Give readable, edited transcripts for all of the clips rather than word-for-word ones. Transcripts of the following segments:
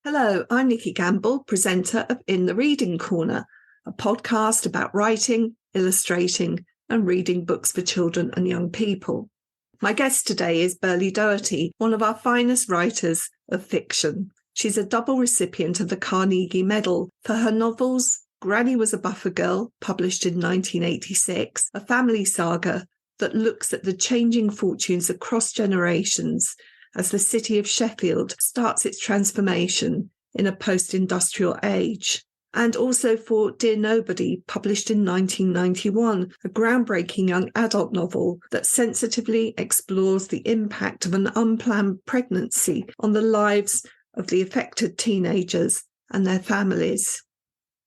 Hello, I'm Nikki Gamble, presenter of In the Reading Corner, a podcast about writing, illustrating, and reading books for children and young people. My guest today is Berlie Doherty, one of our finest writers of fiction. She's a double recipient of the Carnegie Medal for her novels Granny Was a Buffer Girl, published in 1986, a family saga that looks at the changing fortunes across generations as the city of Sheffield starts its transformation in a post-industrial age. And also for Dear Nobody, published in 1991, a groundbreaking young adult novel that sensitively explores the impact of an unplanned pregnancy on the lives of the affected teenagers and their families.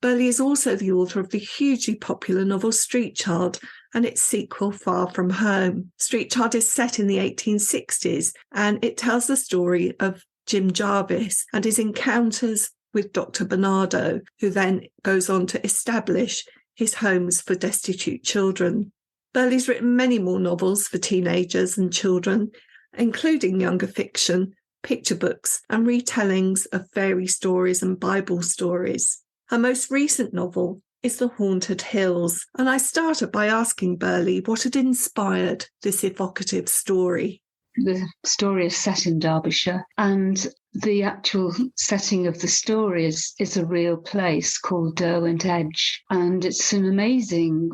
Berlie is also the author of the hugely popular novel Street Child and its sequel Far From Home. Street Child is set in the 1860s and it tells the story of Jim Jarvis and his encounters with Dr. Bernardo, who then goes on to establish his homes for destitute children. Berlie's written many more novels for teenagers and children, including younger fiction, picture books, and retellings of fairy stories and Bible stories. Her most recent novel is The Haunted Hills, and I started by asking Berlie what had inspired this evocative story. The story is set in Derbyshire, and the actual setting of the story is a real place called Derwent Edge, and it's an amazing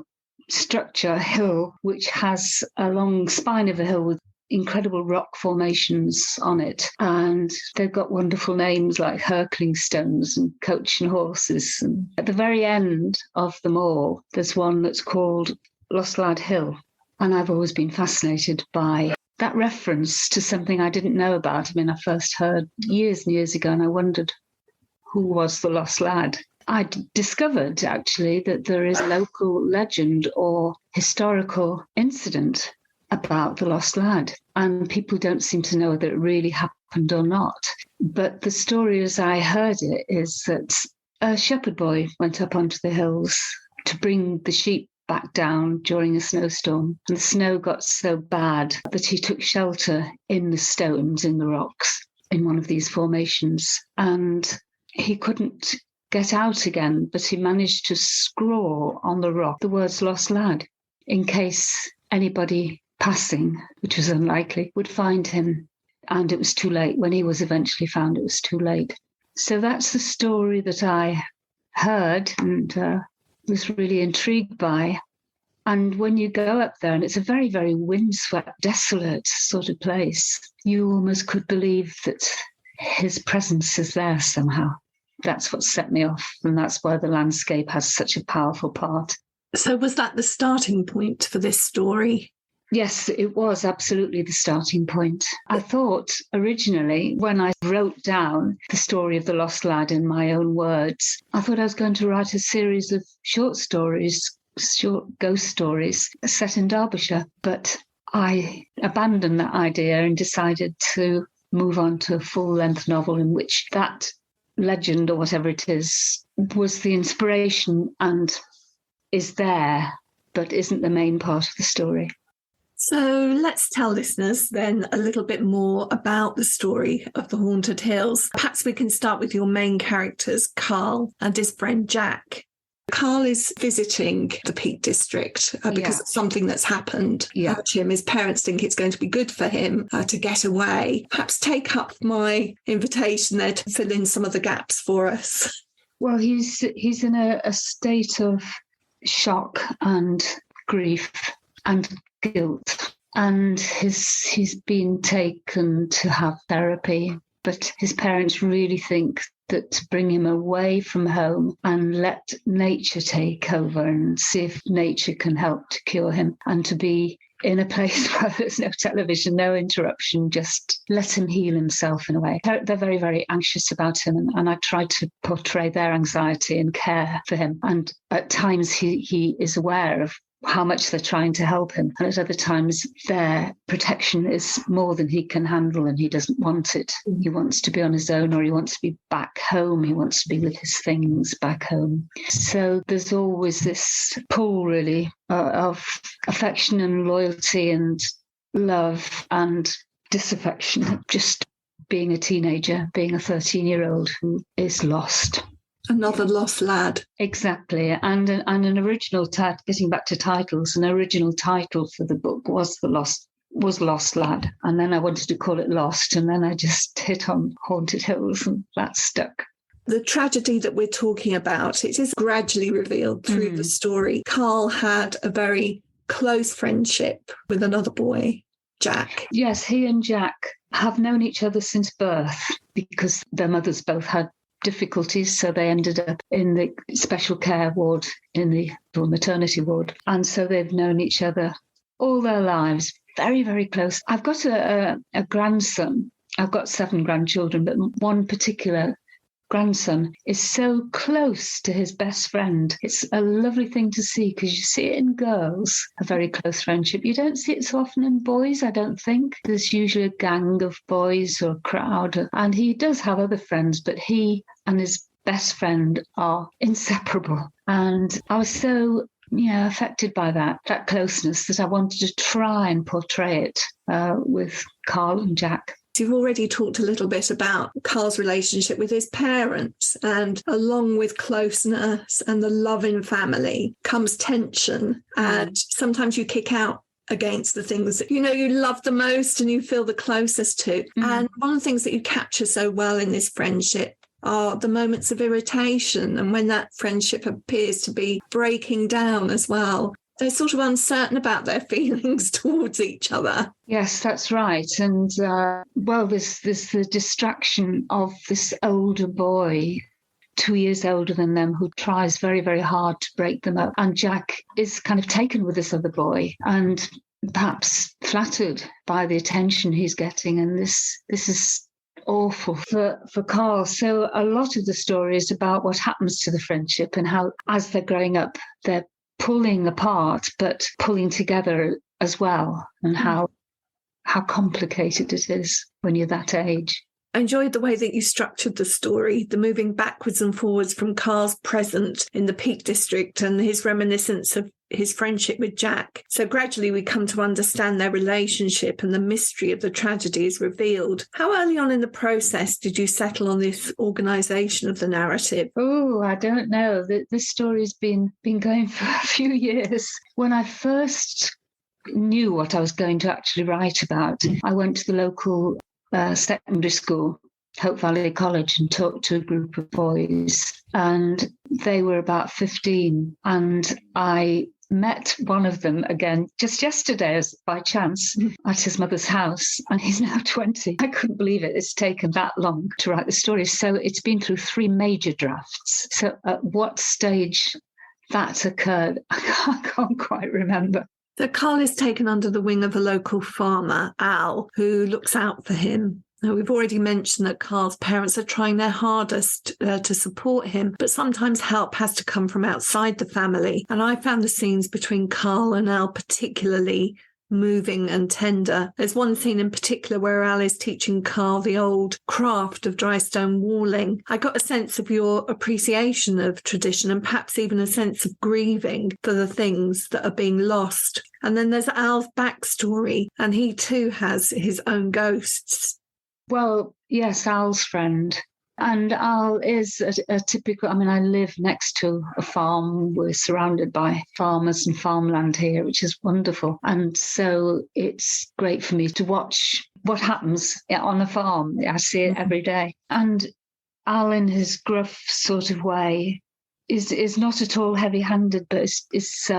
structure, hill, which has a long spine of a hill with incredible rock formations on it, and they've got wonderful names like Hurkling Stones and Coach and Horses. And at the very end of them all, there's one that's called Lost Lad Hill, and I've always been fascinated by that reference to something I didn't know about. I mean, I first heard years and years ago, and I wondered who was the lost lad. I discovered, actually, that there is a local legend or historical incident about the lost lad, and people don't seem to know whether it really happened or not. But the story as I heard it is that a shepherd boy went up onto the hills to bring the sheep back down during a snowstorm, and the snow got so bad that he took shelter in the stones, in the rocks, in one of these formations, and he couldn't get out again, but he managed to scrawl on the rock the words lost lad, in case anybody passing, which was unlikely, would find him. And it was too late. When he was eventually found, it was too late. So that's the story that I heard and was really intrigued by. And when you go up there, and it's a very, very windswept, desolate sort of place, you almost could believe that his presence is there somehow. That's what set me off, and that's why the landscape has such a powerful part. So was that the starting point for this story? Yes, it was absolutely the starting point. I thought originally, when I wrote down the story of the lost lad in my own words, I thought I was going to write a series of short stories, short ghost stories set in Derbyshire. But I abandoned that idea and decided to move on to a full-length novel in which that legend, or whatever it is, was the inspiration and is there, but isn't the main part of the story. So let's tell listeners then a little bit more about the story of The Haunted Hills. Perhaps we can start with your main characters, Carl and his friend Jack. Carl is visiting the Peak District because of something that's happened to him. His parents think it's going to be good for him to get away. Perhaps take up my invitation there to fill in some of the gaps for us. Well, he's in a state of shock and grief and guilt, and he's been taken to have therapy, but his parents really think that to bring him away from home and let nature take over and see if nature can help to cure him, and to be in a place where there's no television, no interruption, just let him heal himself in a way. They're very, very anxious about him, and I try to portray their anxiety and care for him. And at times he is aware of how much they're trying to help him. And at other times, their protection is more than he can handle and he doesn't want it. He wants to be on his own, or he wants to be back home. He wants to be with his things back home. So there's always this pull, really, of affection and loyalty and love and disaffection, just being a teenager, being a 13-year-old who is lost. Another lost lad. Exactly. And an original title, getting back to titles, an original title for the book was Lost Lad. And then I wanted to call it Lost. And then I just hit on Haunted Hills, and that stuck. The tragedy that we're talking about, it is gradually revealed through the story. Carl had a very close friendship with another boy, Jack. Yes, he and Jack have known each other since birth because their mothers both had difficulties, so they ended up in the special care ward, in the maternity ward, and so they've known each other all their lives, very, very close. I've got a grandson. I've got 7 grandchildren, but one particular grandson is so close to his best friend. It's a lovely thing to see, because you see it in girls, a very close friendship. You don't see it so often in boys, I don't think. There's usually a gang of boys or a crowd, and he does have other friends, but he and his best friend are inseparable. And I was so affected by that closeness, that I wanted to try and portray it with Carl and Jack. You've already talked a little bit about Carl's relationship with his parents, and along with closeness and the love in family comes tension, and sometimes you kick out against the things that you love the most and you feel the closest to. And one of the things that you capture so well in this friendship are the moments of irritation, and when that friendship appears to be breaking down as well. They're sort of uncertain about their feelings towards each other. Yes, that's right. And, there's the distraction of this older boy, 2 years older than them, who tries very, very hard to break them up. And Jack is kind of taken with this other boy and perhaps flattered by the attention he's getting. And this is awful for Carl. So a lot of the story is about what happens to the friendship, and how, as they're growing up, they're pulling apart but pulling together as well, and how complicated it is when you're that age. I enjoyed the way that you structured the story, the moving backwards and forwards from Carl's present in the Peak District and his reminiscence of his friendship with Jack. So gradually we come to understand their relationship, and the mystery of the tragedy is revealed. How early on in the process did you settle on this organisation of the narrative? Oh, I don't know. This story's been going for a few years. When I first knew what I was going to actually write about, I went to the local secondary school, Hope Valley College, and talked to a group of boys, and they were about 15, and I met one of them again just yesterday, as by chance, at his mother's house, and he's now 20. I couldn't believe it. It's taken that long to write the story. So it's been through 3 major drafts. So at what stage that occurred, I can't quite remember. So Carl is taken under the wing of a local farmer, Al, who looks out for him. Now, we've already mentioned that Carl's parents are trying their hardest to support him, but sometimes help has to come from outside the family. And I found the scenes between Carl and Al particularly moving and tender. There's one scene in particular where Al is teaching Carl the old craft of dry stone walling. I got a sense of your appreciation of tradition, and perhaps even a sense of grieving for the things that are being lost. And then there's Al's backstory, and he too has his own ghosts. Well, yes, Al's friend. And Al is a typical, I live next to a farm. We're surrounded by farmers and farmland here, which is wonderful. And so it's great for me to watch what happens on a farm. I see it every day. And Al, in his gruff sort of way, is not at all heavy-handed, but is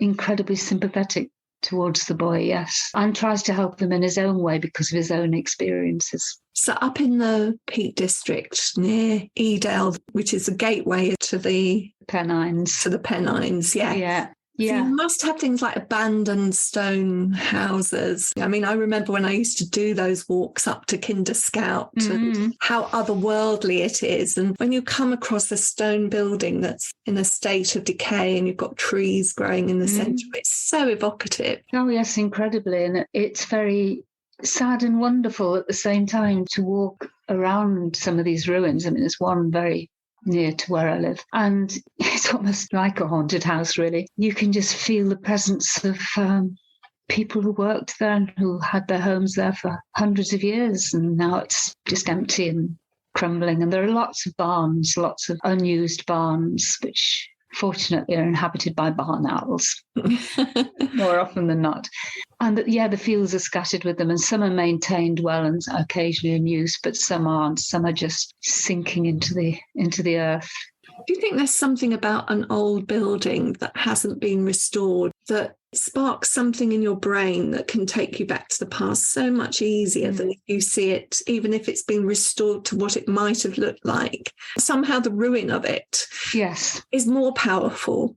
incredibly sympathetic towards the boy, yes, and tries to help him in his own way because of his own experiences. So up in the Peak District near Edale, which is a gateway to the Pennines. To the Pennines, yeah. Yeah. So you must have things like abandoned stone houses. I remember when I used to do those walks up to Kinder Scout and how otherworldly it is. And when you come across a stone building that's in a state of decay and you've got trees growing in the centre, it's so evocative. Oh, yes, incredibly. And it's very sad and wonderful at the same time to walk around some of these ruins. There's one very near to where I live, and it's almost like a haunted house, really. You can just feel the presence of people who worked there and who had their homes there for hundreds of years, and now it's just empty and crumbling. And there are lots of barns, lots of unused barns, which fortunately are inhabited by barn owls more often than not. And the fields are scattered with them, and some are maintained well and occasionally in use, but some aren't. Some are just sinking into the earth. Do you think there's something about an old building that hasn't been restored that sparks something in your brain that can take you back to the past so much easier than if you see it, even if it's been restored to what it might have looked like? Somehow the ruin of it is more powerful.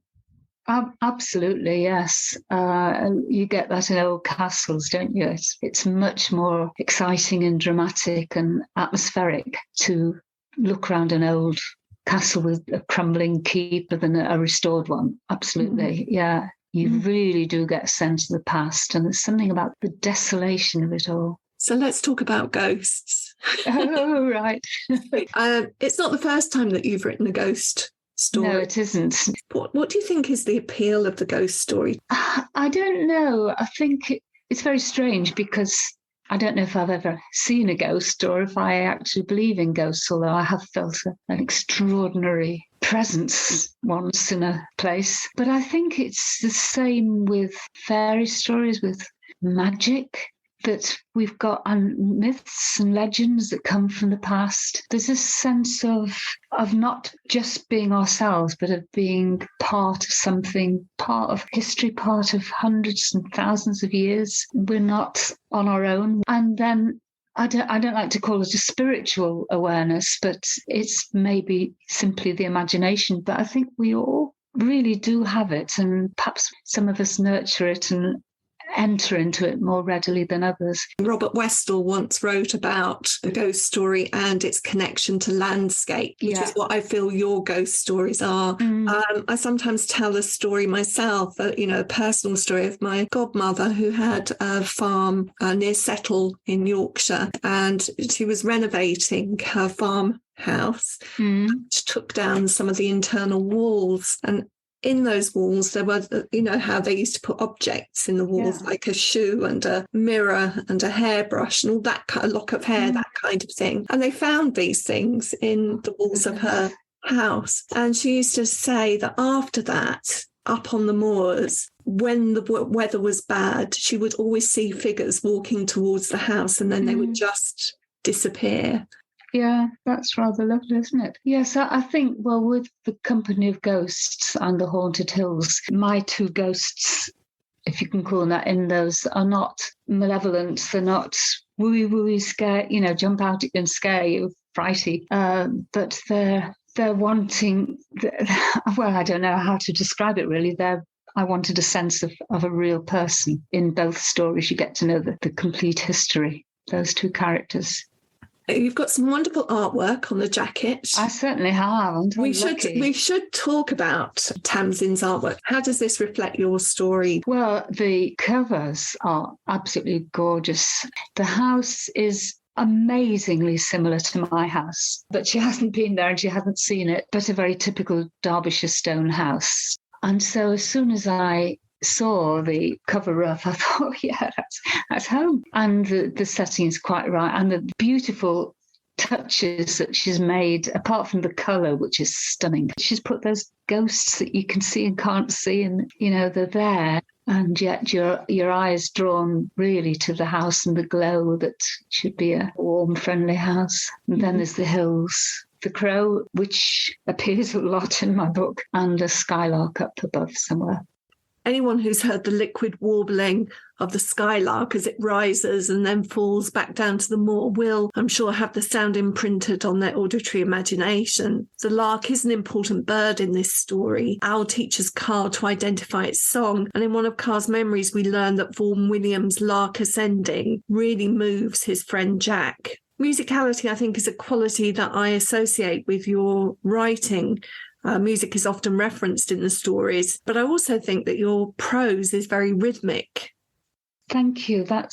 Absolutely, yes. You get that in old castles, don't you? It's much more exciting and dramatic and atmospheric to look around an old castle with a crumbling keep than a restored one. Absolutely, yeah. You really do get a sense of the past, and there's something about the desolation of it all. So let's talk about ghosts. Oh, right. It's not the first time that you've written a ghost story. No, it isn't. What do you think is the appeal of the ghost story? I don't know. I think it's very strange because I don't know if I've ever seen a ghost or if I actually believe in ghosts, although I have felt an extraordinary presence once in a place. But I think it's the same with fairy stories, with magic, that we've got myths and legends that come from the past. There's a sense of not just being ourselves, but of being part of something, part of history, part of hundreds and thousands of years. We're not on our own. And then I don't like to call it a spiritual awareness, but it's maybe simply the imagination. But I think we all really do have it, and perhaps some of us nurture it and enter into it more readily than others. Robert Westall once wrote about the ghost story and its connection to landscape, which is what I feel your ghost stories are. I sometimes tell a story myself, a personal story of my godmother who had a farm near Settle in Yorkshire, and she was renovating her farmhouse. She took down some of the internal walls, and in those walls, there were, how they used to put objects in the walls, like a shoe and a mirror and a hairbrush and all that kind of lock of hair, that kind of thing. And they found these things in the walls of her house. And she used to say that after that, up on the moors, when the weather was bad, she would always see figures walking towards the house, and then they would just disappear. Yeah, that's rather lovely, isn't it? Yes, I think, well, with the Company of Ghosts and the Haunted Hills, my two ghosts, if you can call them that, in those are not malevolent. They're not wooey, scare, jump out and scare you, frighty. But they're wanting, well, I don't know how to describe it really. I wanted a sense of a real person. In both stories, you get to know the complete history, those two characters. You've got some wonderful artwork on the jacket. I certainly have. We should talk about Tamsin's artwork. How does this reflect your story? Well, the covers are absolutely gorgeous. The house is amazingly similar to my house, but she hasn't been there and she hasn't seen it, but a very typical Derbyshire stone house. And so as soon as I saw the cover up, I thought, oh, yeah, that's home. And the setting is quite right. And the beautiful touches that she's made, apart from the colour, which is stunning. She's put those ghosts that you can see and can't see, and, they're there. And yet your eye is drawn really to the house and the glow that should be a warm, friendly house. And then there's the hills, the crow, which appears a lot in my book, and a skylark up above somewhere. Anyone who's heard the liquid warbling of the skylark as it rises and then falls back down to the moor will, I'm sure, have the sound imprinted on their auditory imagination. The lark is an important bird in this story. Owl teaches Carl to identify its song, and in one of Carl's memories we learn that Vaughan Williams' Lark Ascending really moves his friend Jack. Musicality, I think, is a quality that I associate with your writing. Music is often referenced in the stories, but I also think that your prose is very rhythmic. Thank you. That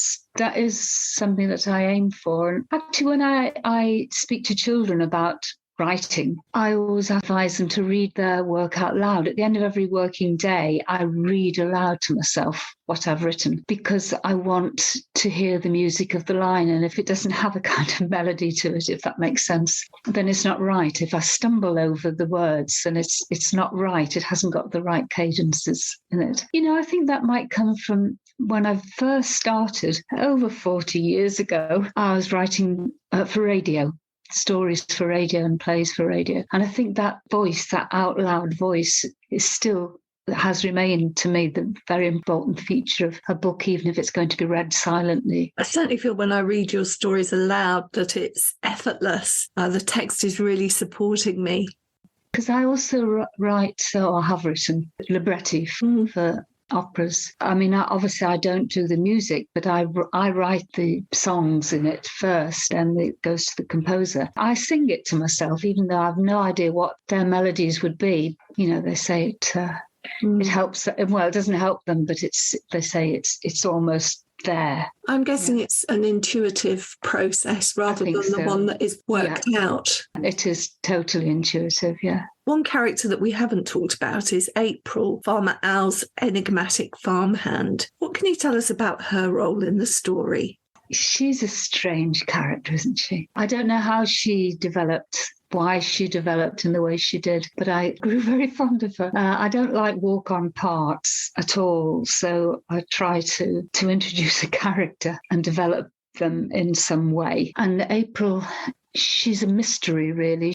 is something that I aim for. And actually, when I speak to children about writing, I always advise them to read their work out loud. At the end of every working day, I read aloud to myself what I've written because I want to hear the music of the line. And if it doesn't have a kind of melody to it, if that makes sense, then it's not right. If I stumble over the words, then it's not right. It hasn't got the right cadences in it. I think that might come from when I first started over 40 years ago. I was writing for radio, stories for radio and plays for radio. And I think that voice, that out loud voice, has remained to me the very important feature of a book, even if it's going to be read silently. I certainly feel when I read your stories aloud that it's effortless. The text is really supporting me. Because I also write, or have written, libretti for operas. I mean, obviously I don't do the music, but I write the songs in it first and it goes to the composer. I sing it to myself, even though I have no idea what their melodies would be. They say it helps. Well, it doesn't help them, but they say it's almost there. I'm guessing it's an intuitive process rather than the one that is worked out. It is totally intuitive, yeah. One character that we haven't talked about is April, Farmer Al's enigmatic farmhand. What can you tell us about her role in the story? She's a strange character, isn't she? I don't know how she developed, why she developed in the way she did, but I grew very fond of her. I don't like walk-on parts at all, so I try to introduce a character and develop them in some way. And April, she's a mystery, really.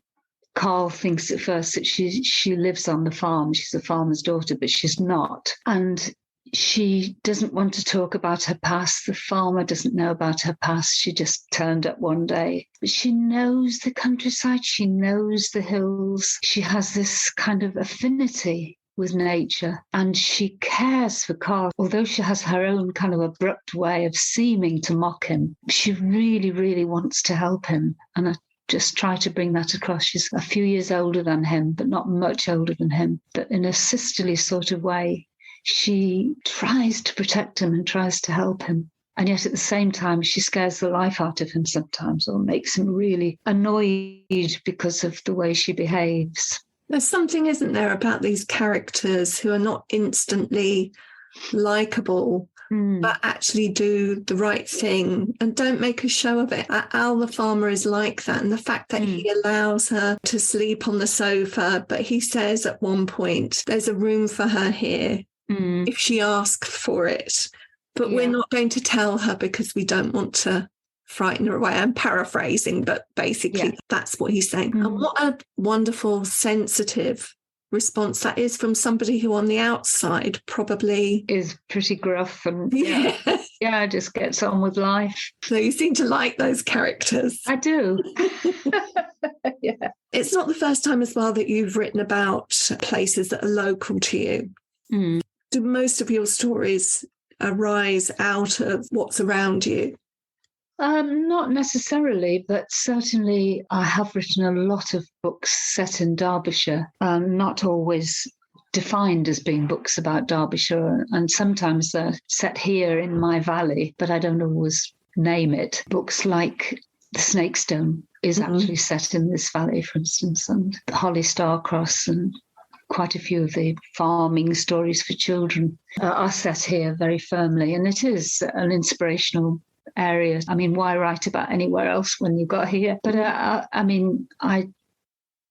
Carl thinks at first that she lives on the farm. She's a farmer's daughter, but she's not. And she doesn't want to talk about her past. The farmer doesn't know about her past. She just turned up one day. But she knows the countryside. She knows the hills. She has this kind of affinity with nature and she cares for Carl. Although she has her own kind of abrupt way of seeming to mock him, she really, really wants to help him. And I just try to bring that across. She's a few years older than him, but not much older than him. But in a sisterly sort of way, she tries to protect him and tries to help him. And yet at the same time, she scares the life out of him sometimes or makes him really annoyed because of the way she behaves. There's something, isn't there, about these characters who are not instantly likeable, but actually do the right thing and don't make a show of it. Al the farmer is like that. And the fact that he allows her to sleep on the sofa, but he says at one point, there's a room for her here if she asks for it. But we're not going to tell her because we don't want to frighten her away. I'm paraphrasing, but basically that's what he's saying. And what a wonderful, sensitive response that is from somebody who on the outside probably is pretty gruff and just gets on with life. So you seem to like those characters. I do. It's not the first time as well that you've written about places that are local to you. Do most of your stories arise out of what's around you? Not necessarily, but certainly I have written a lot of books set in Derbyshire, not always defined as being books about Derbyshire, and sometimes they're set here in my valley, but I don't always name it. Books like The Snakestone is actually set in this valley, for instance, and the Holly Starcross and quite a few of the farming stories for children are set here very firmly, and it is an inspirational area. I mean, why write about anywhere else when you got here? But I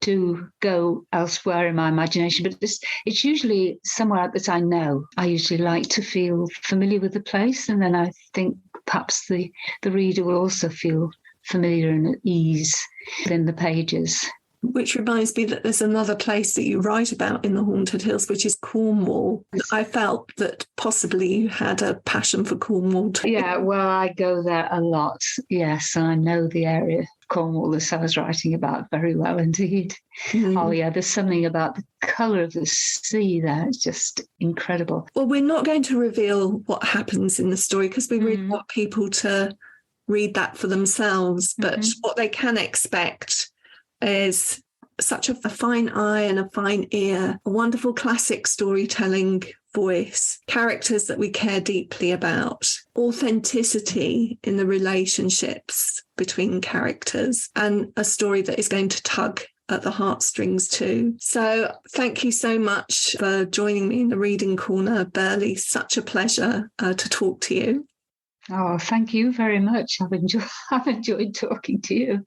do go elsewhere in my imagination, but it's usually somewhere that I know. I usually like to feel familiar with the place, and then I think perhaps the reader will also feel familiar and at ease within the pages. Which reminds me that there's another place that you write about in the Haunted Hills, which is Cornwall. I felt that possibly you had a passion for Cornwall too. Yeah, well, I go there a lot, yes, and I know the area of Cornwall that I was writing about very well indeed. Oh, yeah, there's something about the colour of the sea there. It's just incredible. Well, we're not going to reveal what happens in the story because we really want people to read that for themselves, but what they can expect is such a fine eye and a fine ear, a wonderful classic storytelling voice, characters that we care deeply about, authenticity in the relationships between characters, and a story that is going to tug at the heartstrings too. So thank you so much for joining me in the Reading Corner, Berlie. Such a pleasure to talk to you. Oh, thank you very much. I've enjoyed talking to you.